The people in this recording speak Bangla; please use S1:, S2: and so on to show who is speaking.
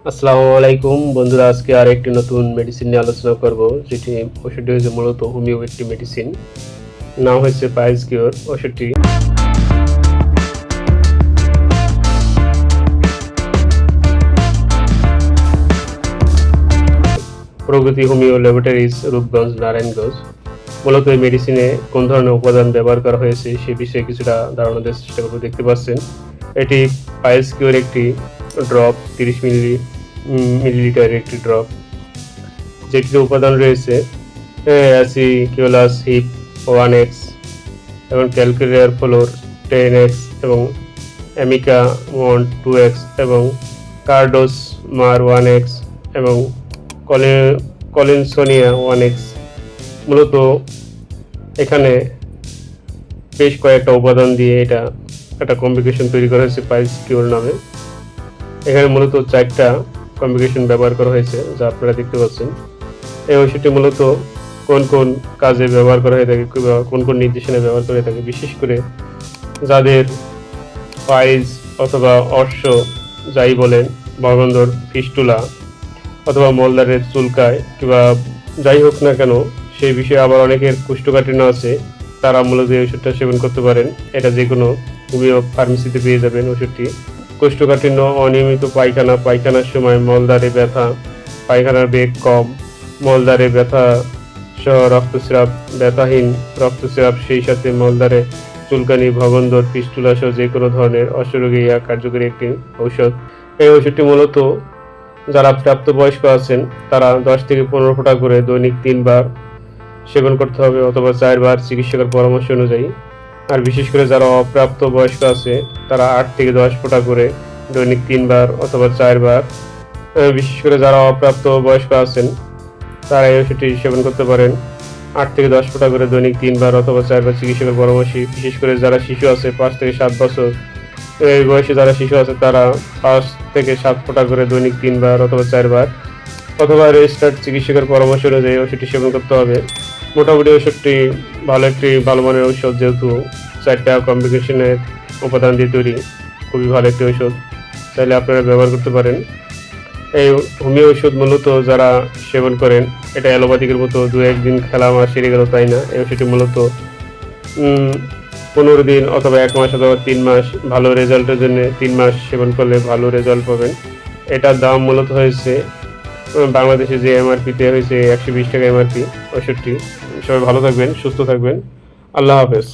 S1: আসসালামু আলাইকুম বন্ধুরা, আজকে আর একটি নতুন মেডিসিন নিয়ে আলোচনা করব, যেটি ওষুধটি হচ্ছে মূলত হোমিও একটি মেডিসিন। নাম হচ্ছে পাইলস কিওর। ওষুধটি প্রগতি হোমিও ল্যাবরেটরিজ, রূপগঞ্জ, নারায়ণগঞ্জ। মূলত এই মেডিসিনে কোন ধরনের উপাদান ব্যবহার করা হয়েছে সে বিষয়ে কিছুটা ধারণা দেওয়ার চেষ্টা করব। দেখতে পাচ্ছেন এটি পাইলস কিওর একটি ড্রপ, 30 মিলিলিটারের একটি ড্রপ, যেটিতে উপাদান রয়েছে অ্যাসিকিউলাস হিপ 1x এবং ক্যালকুলিয়ার ফ্লোর 10x এবং অ্যামিকা মন্ট 2x এবং কার্ডোস মার 1x এবং কলিনসোনিয়া 1x। মূলত এখানে বেশ কয়েকটা উপাদান দিয়ে এটা একটা কম্বিনেশন তৈরি করা হয়েছে পাইলস কিওর নামে। এখানে মূলত 4টা কম্বিনেশন ব্যবহার করা হয়েছে, যা আপনারা দেখতে পাচ্ছেন। এই ওষুধটি মূলত কোন কোন কাজে ব্যবহার করা হয়ে থাকে, কোন কোন নির্দেশনায় ব্যবহার করে থাকে, বিশেষ করে যাদের পাইলস অথবা অর্শ যাই বলেন, ভগন্দর, ফিস্টুলা অথবা মলদ্বারের চুলকায় কিংবা যাই হোক না কেন, সেই বিষয়ে আবার অনেকের কোষ্ঠকাঠিন্য আছে, তারা মূলত এই ওষুধটা সেবন করতে পারেন। এটা যে কোনো হোমিও ফার্মেসিতে পেয়ে যাবেন। ওষুধটি কোষ্ঠকাঠিন্য, অনিয়মিত পায়খানার সময় মলদ্বারে ব্যথা, পায়খানার বেগ কম, মলদ্বারে ব্যথা সহ রক্তস্রাব, ব্যথাহীন রক্তস্রাব, সেই সাথে মলদ্বারে চুলকানি, ভগন্দর, ফিস্টুলা সহ যে কোনো ধরনের অশ্বরোগী কার্যকরী একটি ঔষধ। এই ওষুধটি মূলত যারা প্রাপ্তবয়স্ক আছেন তারা 10 থেকে 15 ফোঁটা করে দৈনিক 3 বার সেবন করতে হবে, অথবা 4 বার চিকিৎসকের পরামর্শ অনুযায়ী। আর বিশেষ করে যারা অপ্রাপ্ত বয়স্ক আছে তারা 8 থেকে 10 ফোঁটা করে দৈনিক 3 বার অথবা 4 বার। বিশেষ করে যারা অপ্রাপ্ত বয়স্ক আছেন তারা এই ওষুধটি সেবন করতে পারেন 8 থেকে 10 ফোঁটা করে দৈনিক 3 বার অথবা 4 বার চিকিৎসকের পরামর্শে। বিশেষ করে যারা শিশু আছে 5 থেকে 7 বছর এই বয়সে যারা শিশু আছে তারা 5 থেকে 7 ফোঁটা করে দৈনিক 3 বার অথবা 4 বার অথবা রেজিস্টার্ড চিকিৎসকের পরামর্শ অনুযায়ী ওষুধটি সেবন করতে হবে। মোটামুটি ওষুধটি ভালো মানের ঔষধ, যেহেতু 4টা কম্বিনেশনের উপাদান দিয়ে তৈরি, খুবই ভালো একটি ওষুধ, চাইলে আপনারা ব্যবহার করতে পারেন। এই হোমিও ওষুধ মূলত যারা সেবন করেন, এটা অ্যালোপ্যাথিকের মতো 2-1 দিন খেলা আমার সেরে গেল তাই না। এই ওষুধটি মূলত 15 দিন অথবা 1 মাস অথবা 3 মাস, ভালো রেজাল্টের জন্য 3 মাস সেবন করলে ভালো রেজাল্ট পাবেন। এটার দাম মূলত হয়েছে বাংলাদেশে যে এমআরপিতে হয়েছে 120 টাকা এমআরপি ওষুধটি। সবাই ভালো থাকবেন, সুস্থ থাকবেন। আল্লাহ হাফেজ।